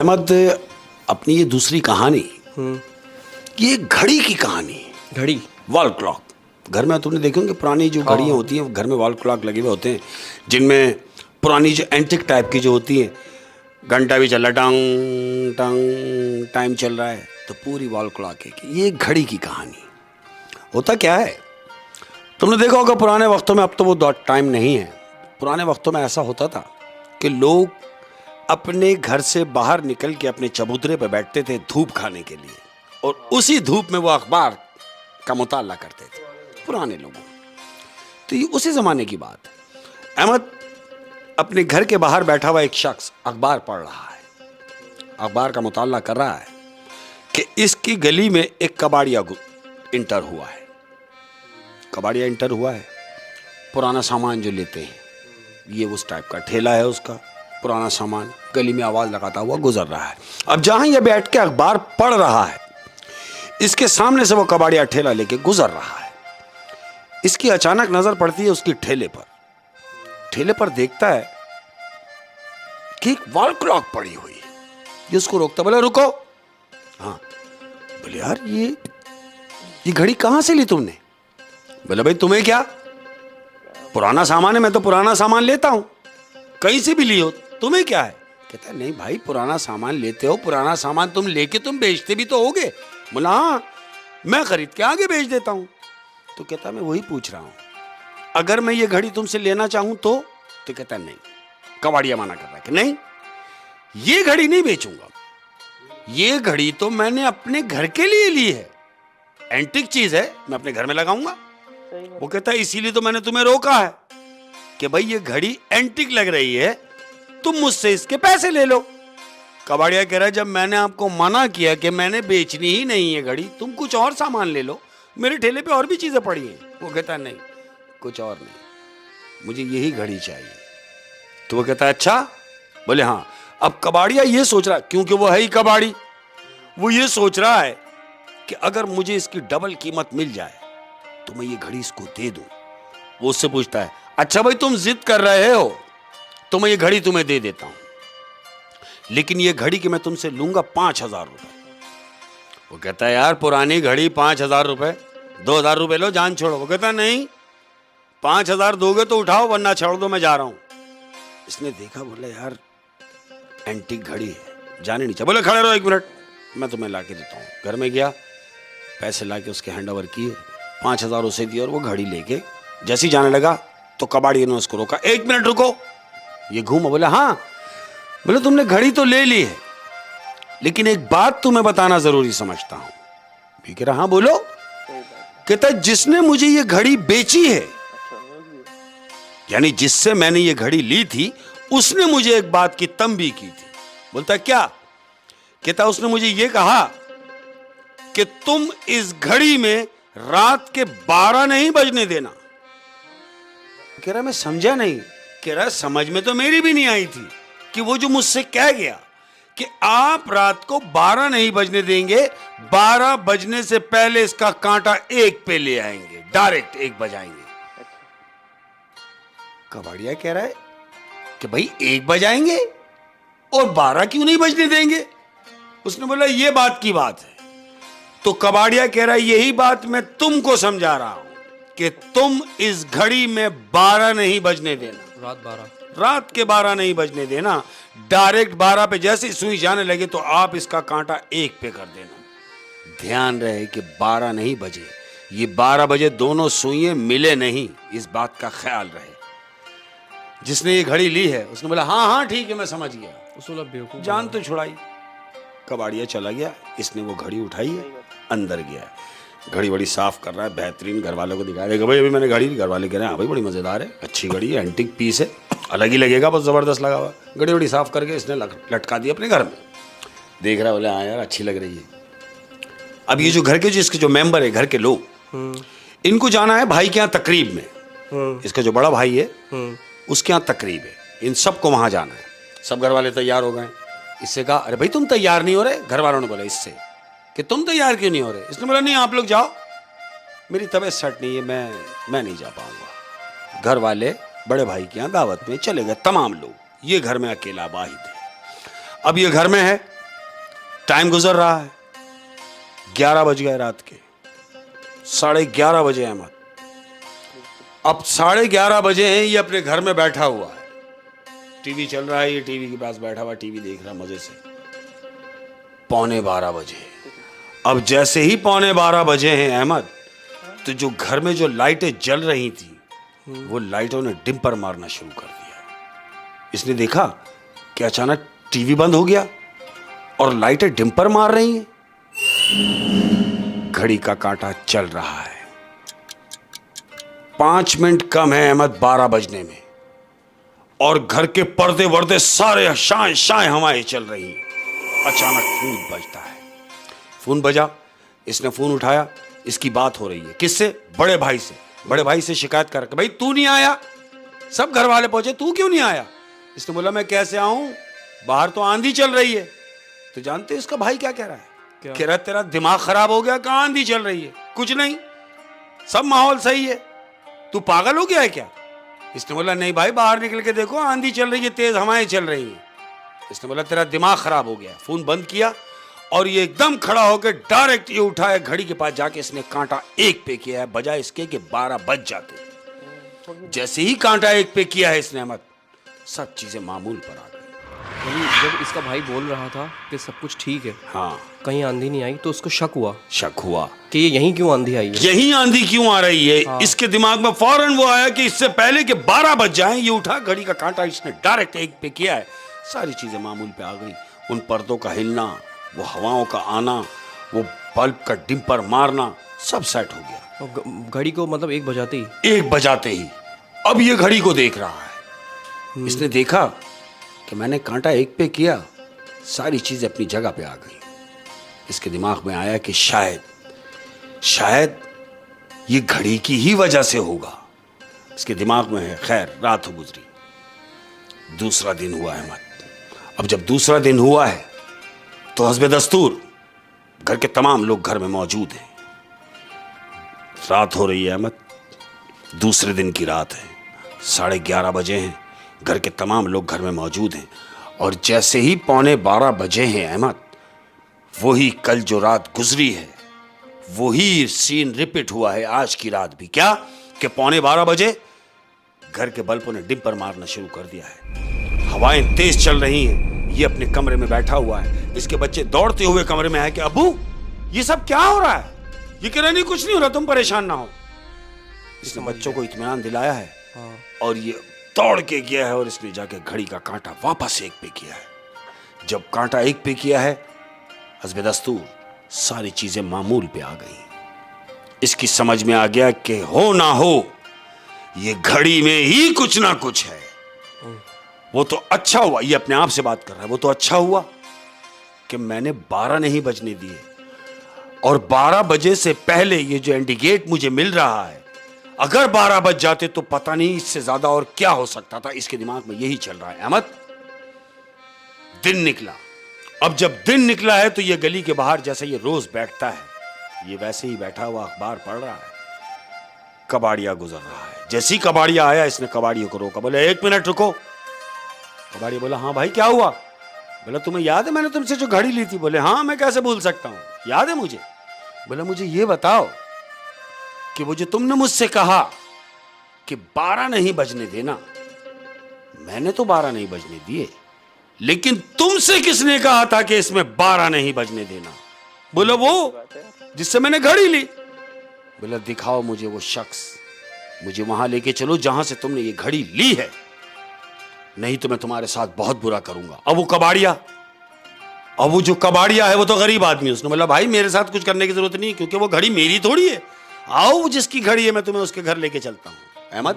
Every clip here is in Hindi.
अहमद, अपनी ये दूसरी कहानी, ये घड़ी की कहानी है। घड़ी, वॉल क्लॉक। घर में तुमने देखे होंगे पुरानी जो घड़ियाँ होती हैं, घर में वॉल क्लॉक लगे हुए होते हैं, जिनमें पुरानी जो एंटिक टाइप की जो होती है, घंटा भी चल रहा, टंग टंग टाइम चल रहा है, तो पूरी वॉल क्लॉक है कि ये घड़ी की कहानी। होता क्या है, तुमने देखा होगा पुराने वक्तों में, अब तो वो टाइम नहीं है, पुराने वक्तों में ऐसा होता था कि लोग अपने घर से बाहर निकल के अपने चबूतरे पर बैठते थे धूप खाने के लिए, और उसी धूप में वो अखबार का मुताला करते थे पुराने लोगों। तो ये उसी जमाने की बात है। अहमद, अपने घर के बाहर बैठा हुआ एक शख्स अखबार पढ़ रहा है, अखबार का मुताला कर रहा है कि इसकी गली में एक कबाड़िया इंटर हुआ है। कबाड़िया इंटर हुआ है, पुराना सामान जो लेते हैं, ये उस टाइप का ठेला है, उसका पुराना सामान गली में आवाज लगाता हुआ गुजर रहा है। अब जहां ये बैठ के अखबार पढ़ रहा है, इसके सामने से वो कबाड़िया ठेला लेके गुजर रहा है। इसकी अचानक नजर पड़ती है उसकी ठेले पर। ठेले पर देखता है कि एक वॉल क्लॉक पड़ी हुई है। जिसको रोकता, बोले रुको। हाँ, बोले यार ये घड़ी कहां से ली तुमने? बोले भाई तुम्हें क्या, पुराना सामान है, मैं तो पुराना सामान लेता हूं, कहीं से भी ली हो, तुम्हें क्या है? कहता है नहीं भाई, पुराना सामान लेते हो, पुराना सामान तुम लेके तुम बेचते भी तो होगे। बोला हाँ, मैं खरीद के आगे बेच देता हूं। तो कहता मैं वही पूछ रहा हूं, अगर मैं ये घड़ी तुमसे लेना चाहूं तो कहता नहीं, कबाड़िया मना कर रहा है कि नहीं, ये घड़ी नहीं बेचूंगा, ये घड़ी तो मैंने अपने घर के लिए ली है, एंटिक चीज है, मैं अपने घर में लगाऊंगा। वो कहता है इसीलिए तो मैंने तुम्हें रोका है कि भाई ये घड़ी एंटिक लग रही है, तुम मुझसे इसके पैसे ले लो। कबाड़िया कह रहा है जब मैंने आपको मना किया कि मैंने बेचनी ही नहीं है घड़ी, तुम कुछ और सामान ले लो, मेरे ठेले पे और भी चीजें पड़ी हैं। वो कहता है नहीं, कुछ और नहीं, मुझे यही घड़ी चाहिए। तो वो कहता है अच्छा, बोले हाँ। अब कबाड़िया ये सोच रहा है, क्योंकि वो है ही कबाड़ी, वो ये सोच रहा है कि अगर मुझे इसकी डबल कीमत मिल जाए तो मैं ये घड़ी इसको दे दूं। वो उससे पूछता है अच्छा भाई तुम जिद कर रहे हो तो मैं ये घड़ी तुम्हें दे देता हूं, लेकिन ये घड़ी की मैं तुमसे लूंगा 5,000 रुपए। वो कहता है यार पुरानी घड़ी 5,000 रुपए, 2,000 रुपए लो, जान छोड़ो। वो कहता है नहीं, 5,000 दोगे तो उठाओ, वरना छोड़ दो, मैं जा रहा हूं। इसने देखा, बोला यार एंटीक घड़ी है, जाने नहीं चाहिए। बोले खड़े रहो 1 मिनट, मैं तुम्हें ला के देता हूँ। घर में गया, पैसे ला के उसके हैंड ओवर किए, 5,000 उसे दिए, और वो घड़ी लेके जैसे ही जाने लगा तो कबाड़ी ने उसको रोका, 1 मिनट रुको। ये घूमा, बोला हाँ। बोले तुमने घड़ी तो ले ली है, लेकिन एक बात तुम्हें बताना जरूरी समझता हूं। भी कह रहा हाँ बोलो। कहता जिसने मुझे ये घड़ी बेची है, यानी जिससे मैंने ये घड़ी ली थी, उसने मुझे एक बात की तंबीह की थी। बोलता क्या? कहता उसने मुझे ये कहा कि तुम इस घड़ी में रात के 12 नहीं बजने देना। कह रहा मैं समझा नहीं। कह रहा समझ में तो मेरी भी नहीं आई थी कि वो जो मुझसे कह गया कि आप रात को 12 नहीं बजने देंगे, 12 बजने से पहले इसका कांटा 1 पे ले आएंगे, डायरेक्ट 1 बजाएंगे। कबाड़िया कह रहा है कि भाई 1 बजाएंगे और 12 क्यों नहीं बजने देंगे? उसने बोला ये बात की बात है। तो कबाड़िया कह रहा है यही बात मैं तुमको समझा रहा हूं कि तुम इस घड़ी में 12 नहीं बजने देना, रात के 12 नहीं बजने देना, डायरेक्ट 12 पे जैसे ही सुई जाने लगे तो आप इसका कांटा 1 पे कर देना। ध्यान रहे कि 12 नहीं बजे, ये 12 बजे दोनों सुइयां मिले नहीं, इस बात का ख्याल रहे। जिसने ये घड़ी ली है उसने बोला हाँ हाँ ठीक है मैं समझ गया, जान तो छुड़ाई। कबाड़िया चला गया, इसने वो घड़ी उठाई है, अंदर गया, घड़ी बड़ी साफ कर रहा है, बेहतरीन। घर वालों को दिखाया, देखो भाई अभी मैंने घड़ी, घर वाले कह रहे हैं हाँ भाई बड़ी मजेदार है, अच्छी घड़ी है, एंटिक पीस है, अलग ही लगेगा, बस जबरदस्त लगा हुआ। घड़ी बड़ी साफ करके इसने लटका दी अपने घर में। देख रहा, बोले हाँ यार अच्छी लग रही है। अब ये जो घर के इसके जो मेंबर है, घर के लोग, इनको जाना है भाई के यहाँ तकरीब में। इसका जो बड़ा भाई है उसके यहाँ तकरीब है, इन सबको वहां जाना है। सब घर वाले तैयार हो गए। इससे कहा अरे भाई तुम तैयार नहीं हो रहे? घर वालों ने बोला इससे कि तुम तैयार क्यों नहीं हो रहे? इसने बोला नहीं आप लोग जाओ, मेरी तबीयत सेट नहीं है, मैं नहीं जा पाऊंगा। घर वाले बड़े भाई के यहाँ दावत में चले गए तमाम लोग, ये घर में अकेला वाहिद है। अब ये घर में है, टाइम गुजर रहा है, 11 बज गए रात के, 11:30 बजे अहमद। अब 11:30 बजे हैं, ये अपने घर में बैठा हुआ है, टीवी चल रहा है, ये टीवी के पास बैठा हुआ टीवी देख रहा मजे से। 11:45 बजे, अब जैसे ही 11:45 बजे हैं अहमद, तो जो घर में जो लाइटें जल रही थी वो लाइटों ने डिम्पर मारना शुरू कर दिया। इसने देखा कि अचानक टीवी बंद हो गया और लाइटें डिम्पर मार रही हैं। घड़ी का कांटा चल रहा है, 5 मिनट कम है अहमद 12 बजने में, और घर के पर्दे वर्दे सारे शाय शाय हवाएं चल रही हैं। अचानक फोन बजता है, फोन बजा, इसने फोन उठाया, इसकी बात हो रही है किससे? बड़े भाई से। बड़े भाई से शिकायत करके, भाई तू नहीं आया, सब घर वाले पहुंचे, तू क्यों नहीं आया? इसने बोला मैं कैसे आऊं, बाहर तो आंधी चल रही है। तो जानते इसका भाई क्या कह रहा है? कह रहा तेरा दिमाग खराब हो गया, कहां आंधी चल रही है, कुछ नहीं, सब माहौल सही है, तू पागल हो गया है क्या? इसने बोला नहीं भाई, बाहर निकल के देखो, आंधी चल रही है, तेज हवाएं चल रही हैं। इसने बोला तेरा दिमाग खराब हो गया। फोन बंद किया और ये एकदम खड़ा होकर डायरेक्ट ये उठा है, घड़ी के पास जाके इसने कांटा 1 पे किया है, बजाय इसके कि 12 बज जाते। जैसे ही कांटा 1 पे किया है इसने अहमद, सब चीजें मामूल पर आ गई। जब इसका भाई बोल रहा था कि सब कुछ ठीक है, हाँ, कहीं आंधी नहीं आई, तो उसको शक हुआ कि ये यहीं क्यों आंधी आई है, यहीं आंधी क्यों आ रही है। हाँ। इसके दिमाग में फौरन वो आया कि इससे पहले कि 12 बज जाएं, ये उठा, घड़ी का कांटा इसने डायरेक्ट 1 पे किया है, सारी चीजें मामूल पे आ गई। उन पर्दों का हिलना, वो हवाओं का आना, वो बल्ब का डिम्पर मारना, सब सेट हो गया। घड़ी को मतलब 1 बजाते ही अब ये घड़ी को देख रहा है। इसने देखा कि मैंने कांटा 1 पे किया, सारी चीजें अपनी जगह पे आ गई। इसके दिमाग में आया कि शायद ये घड़ी की ही वजह से होगा। इसके दिमाग में है। खैर, रात हो गुजरी, दूसरा दिन हुआ अहमद। अब जब दूसरा दिन हुआ है तो हस्बे दस्तूर घर के तमाम लोग घर में मौजूद हैं। रात हो रही है अहमद, दूसरे दिन की रात है, 11:30 बजे हैं, घर के तमाम लोग घर में मौजूद हैं। और जैसे ही 11:15 बजे हैं अहमद, वही कल जो रात गुजरी है वही सीन रिपीट हुआ है आज की रात भी। क्या कि 11:15 बजे घर के बल्बों ने डिम्पर मारना शुरू कर दिया है, हवाएं तेज चल रही हैं। ये अपने कमरे में बैठा हुआ है, इसके बच्चे दौड़ते हुए कमरे में आए कि अब्बू ये सब क्या हो रहा है? ये कह रहा नहीं कुछ नहीं हो रहा, तुम परेशान ना हो। इसने बच्चों को इत्मीनान दिलाया है और ये दौड़ के गया है और इसने जाके घड़ी का कांटा वापस 1 पे किया है। जब कांटा 1 पे किया है, हस्बे दस्तूर सारी चीजें मामूल पे आ गई। इसकी समझ में आ गया कि हो ना हो ये घड़ी में ही कुछ ना कुछ है। वो तो अच्छा हुआ, ये अपने आप से बात कर रहा है, वो तो अच्छा हुआ कि मैंने 12 नहीं बजने दिए, और 12 बजे से पहले ये जो इंडिकेट मुझे मिल रहा है, अगर 12 बज जाते तो पता नहीं इससे ज्यादा और क्या हो सकता था। इसके दिमाग में यही चल रहा है। अहमद, दिन निकला। अब जब दिन निकला है तो ये गली के बाहर जैसे ये रोज बैठता है, ये वैसे ही बैठा हुआ अखबार पढ़ रहा है। कबाड़िया गुजर रहा है। जैसे ही कबाड़िया आया, इसने कबाड़ियों को रोका, बोले 1 मिनट रुको। कबाड़िया बोला हाँ भाई क्या हुआ? बोला तुम्हें याद है मैंने तुमसे जो घड़ी ली थी? बोले हाँ, मैं कैसे भूल सकता हूं, याद है मुझे। बोला मुझे ये बताओ कि वो जो तुमने मुझसे कहा कि 12 नहीं बजने देना, मैंने तो 12 नहीं बजने दिए, लेकिन तुमसे किसने कहा था कि इसमें 12 नहीं बजने देना? बोला वो जिससे मैंने घड़ी ली। बोला दिखाओ मुझे वो शख्स, मुझे वहां लेके चलो जहां से तुमने ये घड़ी ली है, नहीं तो मैं तुम्हारे साथ बहुत बुरा करूंगा। अब वो जो कबाड़िया है वो तो गरीब आदमी है। उसने बोला भाई मेरे साथ कुछ करने की जरूरत नहीं, क्योंकि वो घड़ी मेरी थोड़ी है, आओ जिसकी घड़ी है मैं तुम्हें उसके घर लेके चलता हूं। अहमद,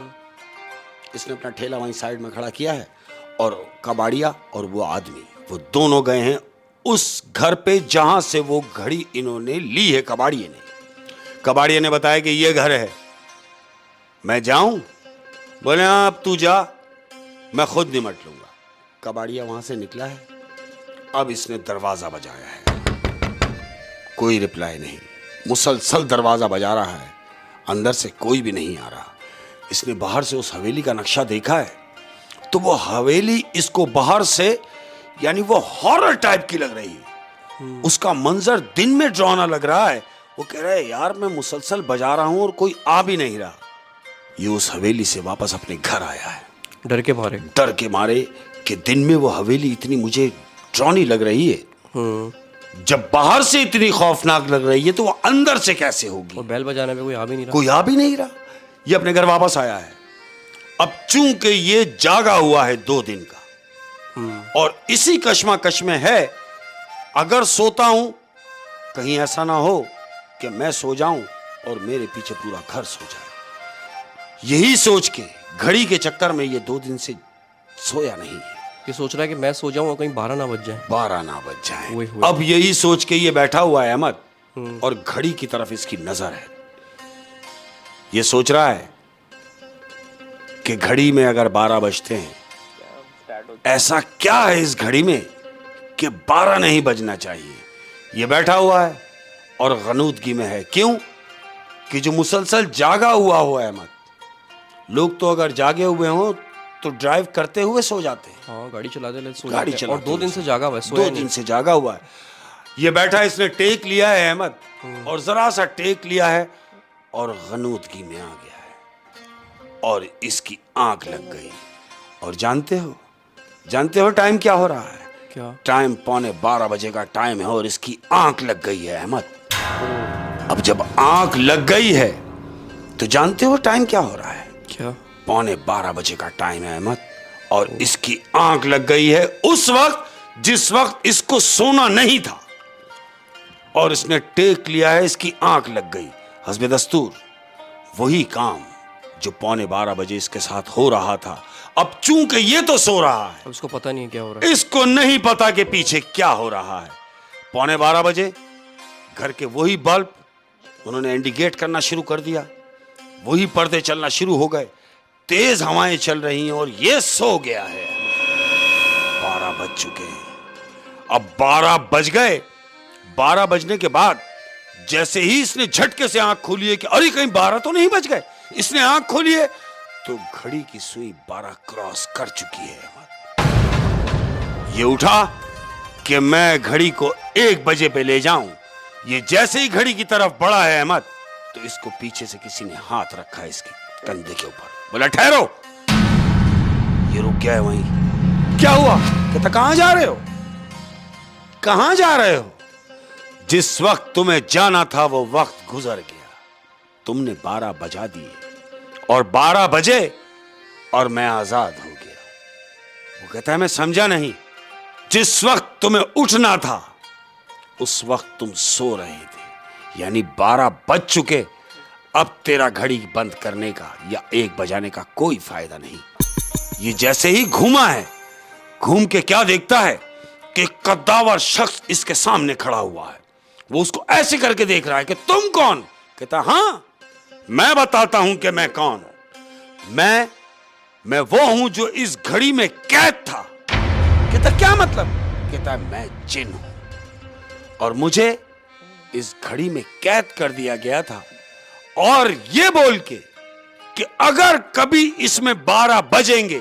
इसने अपना ठेला वहीं साइड में खड़ा किया है, और कबाड़िया और वो आदमी, वो दोनों गए हैं उस घर पे जहां से वो घड़ी इन्होंने ली है कबाड़िए ने। कबाड़िए ने बताया कि ये घर है, मैं जाऊं? बोले हाँ अब तू जा, मैं खुद निमट लूंगा। कबाड़िया वहां से निकला है। अब इसने दरवाजा बजाया है, कोई रिप्लाई नहीं, मुसलसल दरवाजा बजा रहा है, अंदर से कोई भी नहीं आ रहा। इसने बाहर से उस हवेली का नक्शा देखा है, तो वो हवेली इसको बाहर से यानी वो हॉरर टाइप की लग रही है। उसका मंजर दिन में डरावना लग रहा है। वो कह रहा है यार मैं मुसलसल बजा रहा हूं और कोई आ भी नहीं रहा। ये उस हवेली से वापस अपने घर आया है डर के मारे। डर के मारे कि दिन में वो हवेली इतनी मुझे डरावनी लग रही है, जब बाहर से इतनी खौफनाक लग रही है तो वो अंदर से कैसे होगी। और बेल बजाने पे कोई आ भी नहीं रहा। कोई आ भी नहीं रहा। ये अपने घर वापस आया है। अब चूंकि ये जागा हुआ है 2 दिन का और इसी कश्मकश में है, अगर सोता हूं कहीं ऐसा ना हो कि मैं सो जाऊं और मेरे पीछे पूरा घर सो जाए। यही सोच के घड़ी के चक्कर में ये 2 दिन से सोया नहीं है। ये सोच रहा है कि मैं सो जाऊं और कहीं 12 ना बज जाए। 12 ना बज जाए। अब यही सोच के ये बैठा हुआ है अहमद और घड़ी की तरफ इसकी नजर है। ये सोच रहा है कि घड़ी में अगर 12 बजते हैं, ऐसा क्या है इस घड़ी में कि 12 नहीं बजना चाहिए। ये बैठा हुआ है और गनूदगी में है। क्यों? कि जो मुसलसल जागा हुआ हो अहमद, लोग तो अगर जागे हुए हों तो ड्राइव करते हुए सो जाते हैं। हाँ, गाड़ी चलाते ले सो गाड़ी जाते हैं। और चलाते 2 दिन से जागा हुआ है, सोया 2 नहीं। दिन से जागा हुआ है। ये बैठा, इसने टेक लिया है अहमद और जरा सा टेक लिया है और गनूदगी में आ गया है और इसकी आंख लग गई। और जानते हो टाइम क्या हो रहा है? क्या? टाइम 11:15 बजे का टाइम है और इसकी आंख लग गई है अहमद। अब जब आंख लग गई है तो जानते हो टाइम क्या हो रहा है? क्या? 11:15 बजे का टाइम है अहमद और इसकी आंख लग गई है उस वक्त जिस वक्त इसको सोना नहीं था और इसने टेक लिया है, इसकी आंख लग गई। हस्बे दस्तूर वही काम जो 11:15 बजे इसके साथ हो रहा था। अब चूंकि ये तो सो रहा है, अब इसको पता नहीं है क्या हो रहा है। इसको नहीं पता कि पीछे क्या हो रहा है। 11:15 बजे घर के वही बल्ब उन्होंने इंडिकेट करना शुरू कर दिया, वही पर्दे चलना शुरू हो गए, तेज हवाएं चल रही हैं और ये सो गया है। 12 बज चुके हैं। अब 12 बज गए। 12 बजने के बाद जैसे ही इसने झटके से आंख खोली है कि अरे कहीं 12 तो नहीं बज गए, इसने आंख खोली है तो घड़ी की सुई 12 क्रॉस कर चुकी है। ये उठा कि मैं घड़ी को 1 बजे पे ले जाऊं। ये जैसे ही घड़ी की तरफ बढ़ा है अहमद तो इसको पीछे से किसी ने हाथ रखा है इसके कंधे के ऊपर। बोला ठहरो। ये रुक गया है वहीं। क्या हुआ? कहता कहां जा रहे हो? कहां जा रहे हो? जिस वक्त तुम्हें जाना था वो वक्त गुजर गया। तुमने 12 बजा दिए और 12 बजे और मैं आजाद हो गया। वो कहता है मैं समझा नहीं। जिस वक्त तुम्हें उठना था उस वक्त तुम सो रहे थे, यानी 12 बज चुके। अब तेरा घड़ी बंद करने का या 1 बजाने का कोई फायदा नहीं। ये जैसे ही घूमा है, घूम के क्या देखता है कि कद्दावर शख्स इसके सामने खड़ा हुआ है। वो उसको ऐसे करके देख रहा है कि तुम कौन? कहता हां मैं बताता हूं कि मैं कौन। मैं वो हूं जो इस घड़ी में कैद था। कहता क्या मतलब? कहता मैं जिन हूं और मुझे इस घड़ी में कैद कर दिया गया था और ये बोल के कि अगर कभी इसमें 12 बजेंगे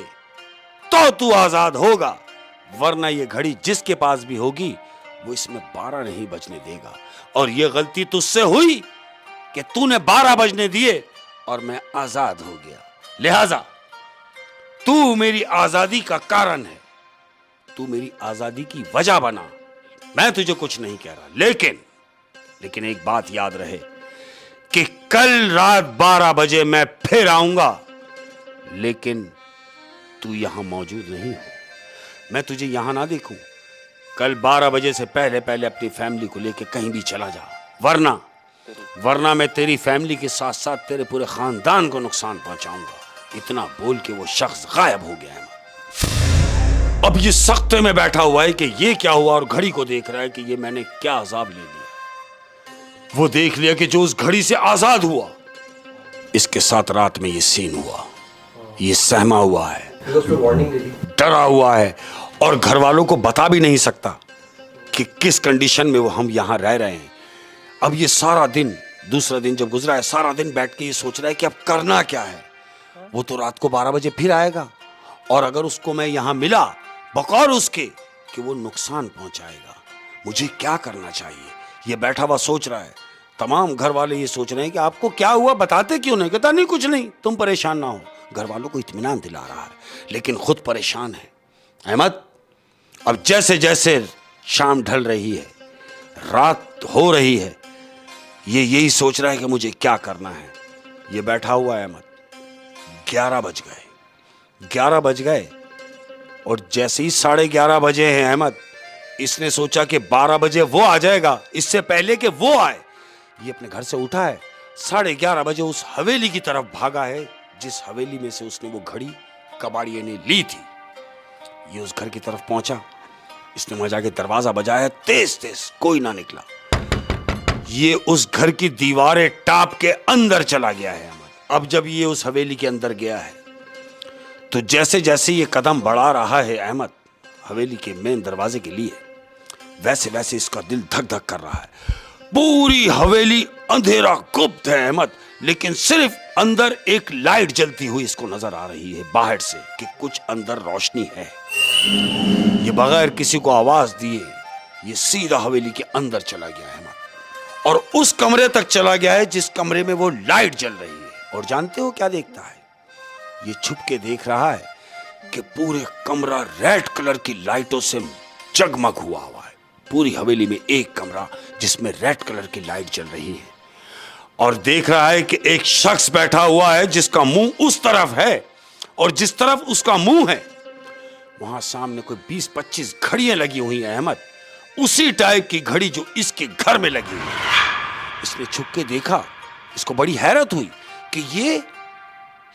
तो तू आजाद होगा, वरना ये घड़ी जिसके पास भी होगी वो इसमें 12 नहीं बजने देगा। और ये गलती तुझसे हुई कि तूने 12 बजने दिए और मैं आजाद हो गया। लिहाजा तू मेरी आजादी का कारण है, तू मेरी आजादी की वजह बना। मैं तुझे कुछ नहीं कह रहा, लेकिन एक बात याद रहे कि कल रात 12 बजे मैं फिर आऊंगा, लेकिन तू यहां मौजूद नहीं हो। मैं तुझे यहां ना देखूं। कल 12 बजे से पहले पहले अपनी फैमिली को लेकर कहीं भी चला जा, वरना मैं तेरी फैमिली के साथ साथ तेरे पूरे खानदान को नुकसान पहुंचाऊंगा। इतना बोल के वो शख्स गायब हो गया है। अब ये सख्ते में बैठा हुआ है कि ये क्या हुआ और घड़ी को देख रहा है कि ये मैंने क्या अजाब ले लिया। वो देख लिया कि जो उस घड़ी से आजाद हुआ, इसके साथ रात में ये सीन हुआ। ये सहमा हुआ है, डरा हुआ है और घर वालों को बता भी नहीं सकता कि किस कंडीशन में वो हम यहां रह रहे हैं। अब ये सारा दिन, दूसरा दिन जब गुजरा है, सारा दिन बैठ के ये सोच रहा है कि अब करना क्या है। वो तो रात को 12 बजे फिर आएगा और अगर उसको मैं यहां मिला बकौल उसके कि वो नुकसान पहुंचाएगा, मुझे क्या करना चाहिए। ये बैठा हुआ सोच रहा है। तमाम घर वाले ये सोच रहे हैं कि आपको क्या हुआ, बताते क्यों नहीं। कहता नहीं कुछ नहीं, तुम परेशान ना हो। घर वालों को इत्मीनान दिला रहा है, लेकिन खुद परेशान है। अहमद, अब जैसे जैसे शाम ढल रही है, रात हो रही है, ये यही सोच रहा है कि मुझे क्या करना है। ये बैठा हुआ है अहमद। 11 बज गए, 11 बज गए, और जैसे ही 11:30 बजे हैं अहमद, इसने सोचा कि 12 बजे वो आ जाएगा, इससे पहले कि वो आए। ये अपने घर से उठा है, 11:30 बजे उस हवेली की तरफ भागा है जिस हवेली में से उसने वो घड़ी कबाड़िए ने ली थी। ये उस घर की तरफ पहुंचा, इसने वहां जाके दरवाजा बजाया, तेज तेज, कोई ना निकला। ये उस घर की दीवारें टाप के अंदर चला गया है अहमद। अब जब ये उस हवेली के अंदर गया है, तो जैसे जैसे ये कदम बढ़ा रहा है अहमद हवेली के मेन दरवाजे के लिए, वैसे वैसे इसका दिल धक धक कर रहा है। पूरी हवेली अंधेरा गुप्त है अहमद, लेकिन सिर्फ अंदर एक लाइट जलती हुई इसको नजर आ रही है बाहर से कि कुछ अंदर रोशनी है। ये बगैर किसी को आवाज दिए ये सीधा हवेली के अंदर चला गया है अहमद, और उस कमरे तक चला गया है जिस कमरे में वो लाइट जल रही है। और जानते हो क्या देखता है? ये छुप के देख रहा है कि पूरे कमरा रेड कलर की लाइटों से जगमग हुआ है। पूरी हवेली में एक कमरा जिसमें रेड कलर की लाइट जल रही है, और देख रहा है कि एक शख्स बैठा हुआ है जिसका मुंह उस तरफ है, और जिस तरफ उसका मुंह है वहां सामने कोई 20-25 घड़ियां लगी हुई हैं अहमद, उसी टाइप की घड़ी जो इसके घर में लगी हुई है। इसने छुप के देखा, इसको बड़ी हैरत हुई कि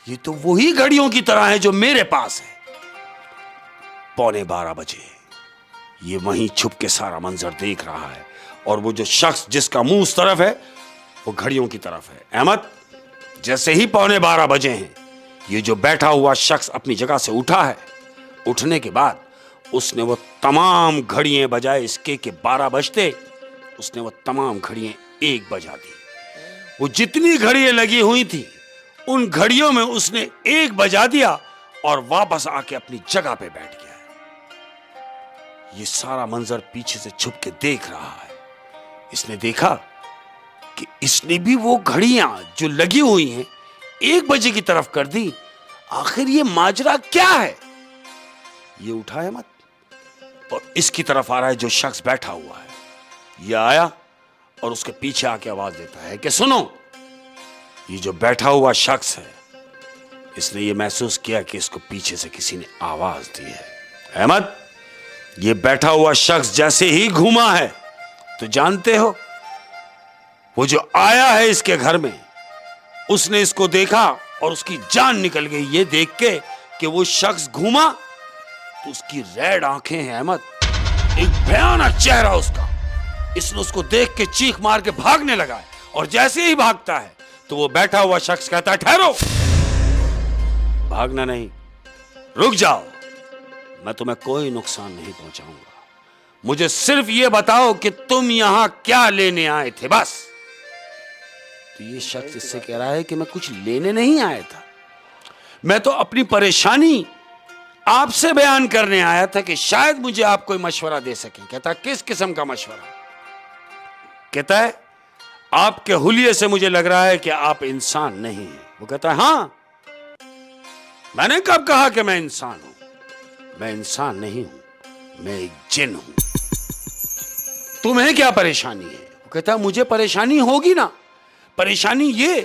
ये तो वही घड़ियों की तरह है जो मेरे पास है। 11:45 बजे ये वहीं छुप के सारा मंजर देख रहा है, और वो जो शख्स जिसका मुंह उस तरफ है वो घड़ियों की तरफ है। अहमद, जैसे ही 11:45 बजे हैं, ये जो बैठा हुआ शख्स अपनी जगह से उठा है। उठने के बाद उसने वो तमाम घड़ियां बजाए इसके कि 12 बजते उसने वो तमाम घड़ियां 1 बजा दी। वो जितनी घड़ियां लगी हुई थी उन घड़ियों में उसने 1 बजा दिया और वापस आके अपनी जगह पे बैठ गया है। ये सारा मंजर पीछे से छुप के देख रहा है। इसने देखा कि इसने भी वो घड़ियां जो लगी हुई हैं 1 बजे की तरफ कर दी। आखिर ये माजरा क्या है? ये उठा है मत, और इसकी तरफ आ रहा है जो शख्स बैठा हुआ है। ये आया और उसके पीछे आके आवाज देता है कि सुनो। ये जो बैठा हुआ शख्स है, इसने ये महसूस किया कि इसको पीछे से किसी ने आवाज दी है। अहमद, ये बैठा हुआ शख्स जैसे ही घूमा है, तो जानते हो वो जो आया है इसके घर में, उसने इसको देखा और उसकी जान निकल गई ये देख के कि वो शख्स घूमा तो उसकी रेड आंखें हैं अहमद, एक भयानक चेहरा उसका। इसने उसको देख के चीख मार के भागने लगा है, और जैसे ही भागता है तो वो बैठा हुआ शख्स कहता है ठहरो, भागना नहीं, रुक जाओ, मैं तुम्हें कोई नुकसान नहीं पहुंचाऊंगा। मुझे सिर्फ ये बताओ कि तुम यहां क्या लेने आए थे, बस। तो ये शख्स इससे कह रहा है कि मैं कुछ लेने नहीं आया था, मैं तो अपनी परेशानी आपसे बयान करने आया था कि शायद मुझे आप कोई मशवरा दे सके। कहता किस किस्म का मशवरा? कहता है आपके हुलिये से मुझे लग रहा है कि आप इंसान नहीं हैं। वो कहता है हाँ, मैंने कब कहा कि मैं इंसान हूं? मैं इंसान नहीं हूं, मैं एक जिन हूं। तुम्हें क्या परेशानी है? वो कहता है मुझे परेशानी होगी ना, परेशानी ये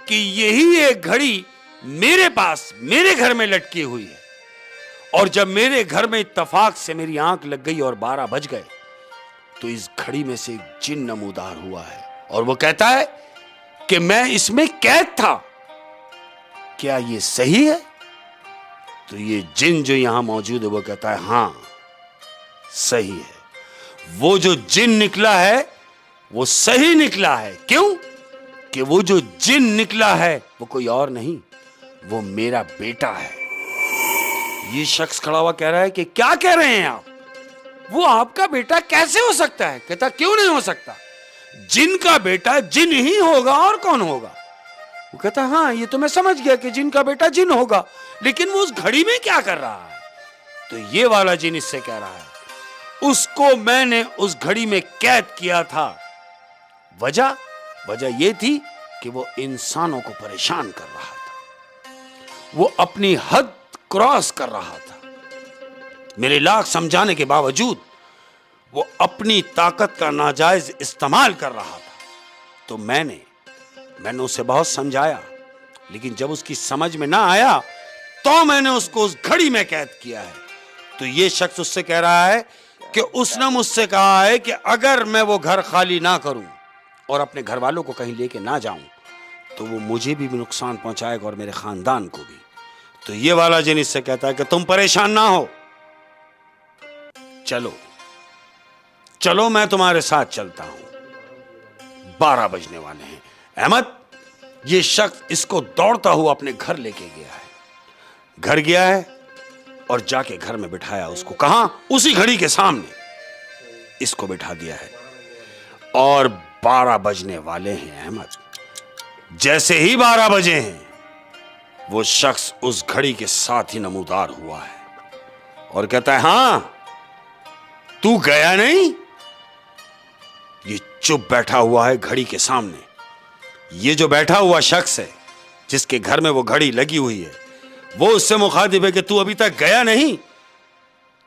कि यही एक घड़ी मेरे पास मेरे घर में लटकी हुई है, और जब मेरे घर में इत्तफाक से मेरी आंख लग गई और 12 बज गए तो इस घड़ी में से एक जिन नमूदार हुआ है, और वो कहता है कि मैं इसमें कैद था। क्या ये सही है? तो ये जिन जो यहां मौजूद है वो कहता है हाँ सही है। वो जो जिन निकला है वो सही निकला है। क्यों? कि वो जो जिन निकला है वो कोई और नहीं, वो मेरा बेटा है। ये शख्स खड़ा हुआ कह रहा है कि क्या कह रहे हैं आप? वो आपका बेटा कैसे हो सकता है? कहता क्यों नहीं हो सकता, जिन का बेटा जिन ही होगा, और कौन होगा? वो कहता हाँ ये तो मैं समझ गया कि जिन का बेटा जिन होगा, लेकिन वो उस घड़ी में क्या कर रहा है? तो ये वाला जिन इससे कह रहा है उसको मैंने उस घड़ी में कैद किया था। वजह यह थी कि वो इंसानों को परेशान कर रहा था, वो अपनी हद क्रॉस कर रहा था। मेरे लाख समझाने के बावजूद वो अपनी ताकत का नाजायज इस्तेमाल कर रहा था। तो मैंने उसे बहुत समझाया, लेकिन जब उसकी समझ में ना आया तो मैंने उसको उस घड़ी में कैद किया है। तो ये शख्स उससे कह रहा है कि उसने मुझसे कहा है कि अगर मैं वो घर खाली ना करूं और अपने घर वालों को कहीं लेके ना जाऊं तो वो मुझे भी नुकसान पहुंचाएगा और मेरे खानदान को भी। तो ये वाला जिन इससे कहता है कि तुम परेशान ना हो, चलो मैं तुम्हारे साथ चलता हूं। 12 बजने वाले हैं। अहमद, ये शख्स इसको दौड़ता हुआ अपने घर लेके गया है। घर गया है और जाके घर में बिठाया उसको। कहां? उसी घड़ी के सामने इसको बिठा दिया है और 12 बजने वाले हैं। अहमद, जैसे ही 12 बजे हैं वो शख्स उस घड़ी के साथ ही नमूदार हुआ है और कहता है, हां तू गया नहीं? ये चुप बैठा हुआ है घड़ी के सामने। ये जो बैठा हुआ शख्स है जिसके घर में वो घड़ी लगी हुई है, वो उससे मुखातिब है कि तू अभी तक गया नहीं?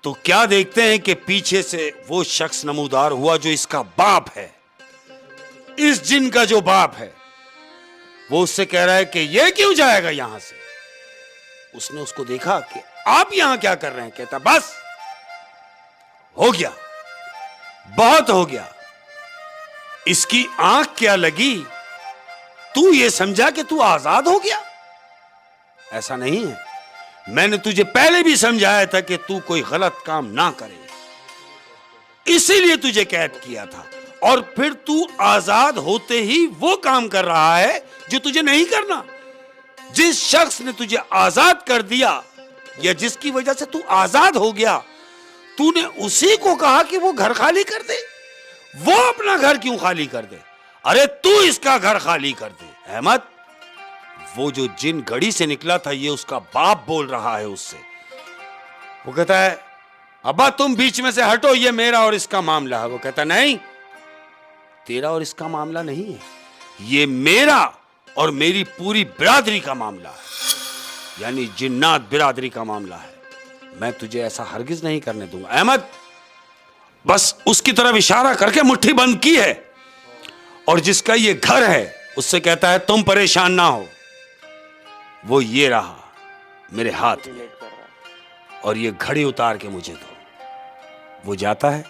तो क्या देखते हैं कि पीछे से वो शख्स नमूदार हुआ जो इसका बाप है, इस जिन का जो बाप है। वो उससे कह रहा है कि ये क्यों जाएगा यहां से। उसने उसको देखा कि आप यहां क्या कर रहे हैं। कहता, बस हो गया, बहुत हो गया। इसकी आंख क्या लगी, तू ये समझा कि तू आजाद हो गया? ऐसा नहीं है। मैंने तुझे पहले भी समझाया था कि तू कोई गलत काम ना करे, इसीलिए तुझे कैद किया था। और फिर तू आजाद होते ही वो काम कर रहा है जो तुझे नहीं करना। जिस शख्स ने तुझे आजाद कर दिया या जिसकी वजह से तू आजाद हो गया, तूने उसी को कहा कि वो घर खाली कर दे। वो अपना घर क्यों खाली कर दे? अरे तू इसका घर खाली कर दे। अहमद, वो जो जिन घड़ी से निकला था ये उसका बाप बोल रहा है उससे। वो कहता है, अब्बा तुम बीच में से हटो, ये मेरा और इसका मामला है। वो कहता, नहीं तेरा और इसका मामला नहीं है, ये मेरा और मेरी पूरी बिरादरी का मामला है, यानी जिन्नात बिरादरी का मामला है। मैं तुझे ऐसा हरगिज नहीं करने दूंगा। अहमद बस उसकी तरफ इशारा करके मुट्ठी बंद की है और जिसका ये घर है उससे कहता है तुम परेशान ना हो। वो ये रहा मेरे हाथ में और ये घड़ी उतार के मुझे दो। वो जाता है,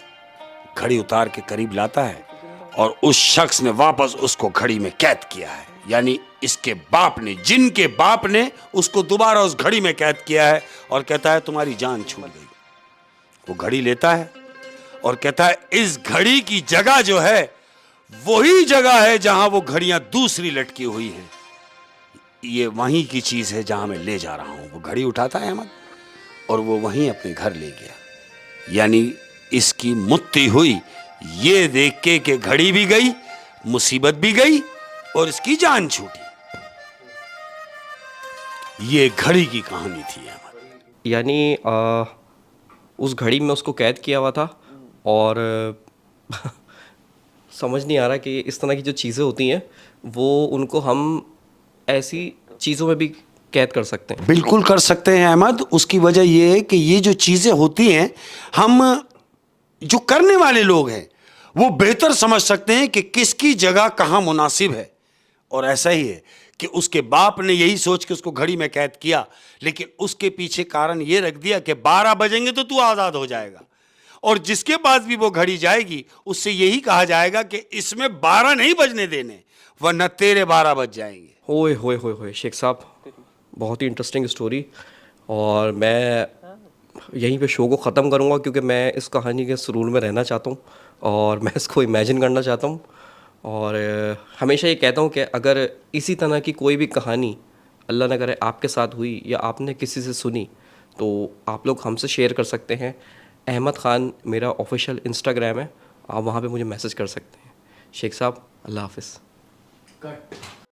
घड़ी उतार के करीब लाता है और उस शख्स ने वापस उसको घड़ी में कैद किया है। यानी इसके बाप ने, जिनके बाप ने उसको दोबारा उस घड़ी में कैद किया है और कहता है तुम्हारी जान छूट गई। वो घड़ी लेता है और कहता है इस घड़ी की जगह जो है वही जगह है जहां वो घड़ियां दूसरी लटकी हुई हैं। ये वहीं की चीज है जहां मैं ले जा रहा हूं। वो घड़ी उठाता है अहमद और वो वहीं अपने घर ले गया। यानी इसकी मुक्ति हुई ये देख के कि घड़ी भी गई, मुसीबत भी गई और इसकी जान छूटी। ये घड़ी की कहानी थी अहमद। यानी उस घड़ी में उसको कैद किया हुआ था और समझ नहीं आ रहा कि इस तरह की जो चीज़ें होती हैं वो उनको हम ऐसी चीज़ों में भी कैद कर सकते हैं। बिल्कुल कर सकते हैं अहमद। उसकी वजह यह है कि ये जो चीज़ें होती हैं, हम जो करने वाले लोग हैं वो बेहतर समझ सकते हैं कि किसकी जगह कहाँ मुनासिब है। और ऐसा ही है कि उसके बाप ने यही सोच के उसको घड़ी में कैद किया, लेकिन उसके पीछे कारण ये रख दिया कि 12 बजेंगे तो तू आज़ाद हो जाएगा। और जिसके पास भी वो घड़ी जाएगी उससे यही कहा जाएगा कि इसमें 12 नहीं बजने देने, वरना तेरे 12 बज जाएंगे। होए होए होए होए शेख साहब, बहुत ही इंटरेस्टिंग स्टोरी। और मैं यहीं पे शो को ख़त्म करूँगा क्योंकि मैं इस कहानी के सुरूर में रहना चाहता हूँ और मैं इसको इमेजिन करना चाहता हूँ। और हमेशा ये कहता हूँ कि अगर इसी तरह की कोई भी कहानी अल्लाह न करे आपके साथ हुई या आपने किसी से सुनी तो आप लोग हमसे शेयर कर सकते हैं। अहमद ख़ान मेरा ऑफिशियल इंस्टाग्राम है, आप वहाँ पे मुझे मैसेज कर सकते हैं। शेख साहब, अल्लाह हाफ़िज़।